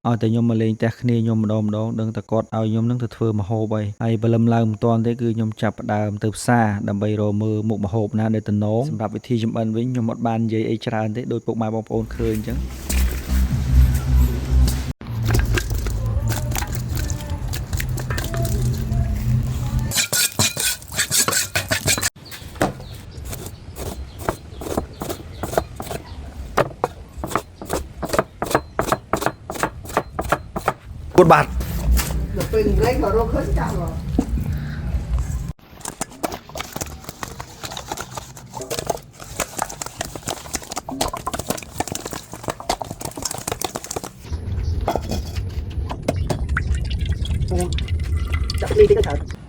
ឲ្យតែខ្ញុំមកលេងផ្ទះគ្នាខ្ញុំម្ដងដឹងតែគាត់ឲ្យខ្ញុំនឹងទៅធ្វើម្ហូបហើយព្រលឹមឡើងមិនទាន់ទេគឺខ្ញុំចាប់ផ្ដើមទៅផ្សារដើម្បីរកមើលមុខម្ហូបណាដែលទំនងសម្រាប់វិធីចម្អិនវិញខ្ញុំអត់បាននិយាយអីច្រើនទេដោយពុកម៉ែបងប្អូនឃើញអញ្ចឹងពុតបាត់ទៅពេលនេះក៏រកឃើញចាំហ៎ដាក់នេះទៅទៅ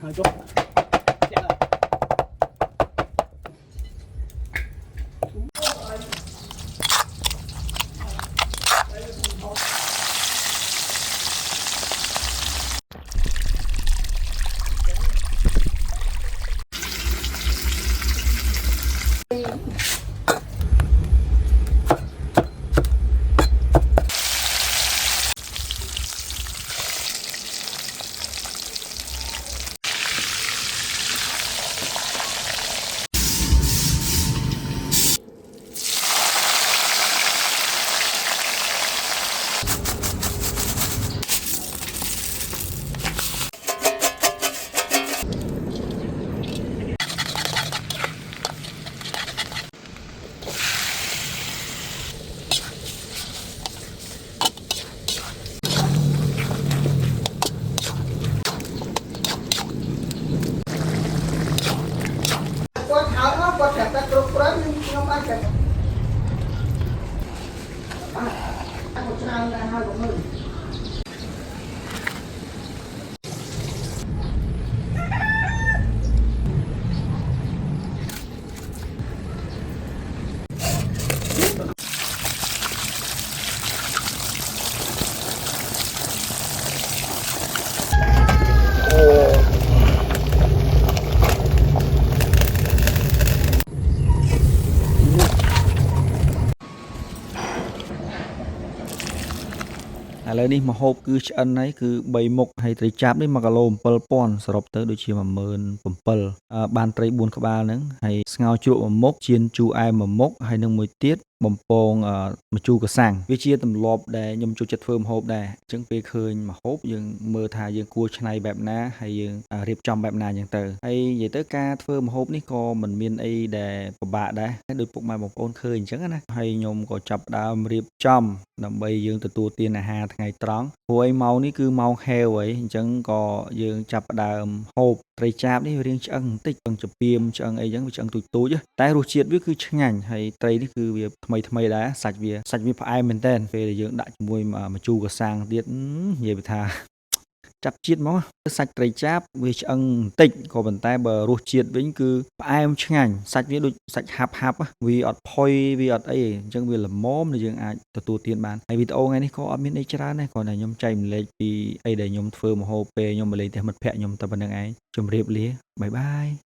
ហើយចុះខ្ញុំបានតែមកច្រើនដែរហើយបងមើលឥឡូវនេះម្ហូបគឺឆ្អិនហើយគឺ3មុខហើយត្រីចាប់នេះ1គីឡូ7000សរុបទៅដូចជា17000បានត្រី4ក្បាលហ្នឹងហើយស្ងោរជ្រក់1មុខចៀនជូរអែម1មុខហើយនឹងមួយទៀតបំពងម្ជូរកសាំងវាជាទម្លាប់ដែលខ្ញុំចូលចិត្តធ្វើម្ហូបដែរអញ្ចឹងពេលឃើញម្ហូបយើងមើលថាយើងគួរច្នៃបែបណាហើយយើងរៀបចំបែបណាអញ្ចឹងទៅហើយនិយាយទៅការធ្វើម្ហូបនេះក៏មិនមានអីដែលពិបាកដែរដោយពុកម៉ែបងប្អូនឃើញអញ្ចឹងណាហើយខ្ញុំក៏ចាប់ផ្ដើមរៀបចំដើម្បីយើងទទួលទានអាហារថ្ងៃត្រង់ព្រោះឯម៉ោងនេះគឺម៉ោងហេវហើយអញ្ចឹងក៏យើងចាប់ផ្ដើមហូបត្រីចាបនេះវារៀងឆ្អឹងបន្តិចឆ្អឹងចៀមឆ្អឹងអីចឹងវាឆ្អឹងទូចទូចតែរសជាតិវាគឺឆ្ងាញ់ហើយត្រីនេះគឺវាថ្មីដែរសាច់វាផ្អែមមែនតើពេលដែលយើងដាក់ជាមួយម្ជូរកសាំងទៀតនិយាយថាចាប់ជាតិមកសាច់ត្រីចាបវាឆ្អឹងបន្តិចក៏ប៉ុន្តែបើរសជាតិវិញគឺផ្អែមឆ្ងាញ់សាច់វាដូចសាច់ហាប់វាអត់ផុយវាអត់អីអញ្ចឹងវាល្មមដែលយើងអាចទទួលទានបានហើយវីដេអូថ្ងៃនេះក៏អត់មានអីច្រើនដែរគ្រាន់តែខ្ញុំចែកម្លែកពីអីដែលខ្ញុំធ្វើម្ហូបពេលខ្ញុំមកលេងផ្ទះមិត្តភក្តិខ្ញុំតែប៉ុណ្្នឹងឯងជម្រាបលាបាយបាយ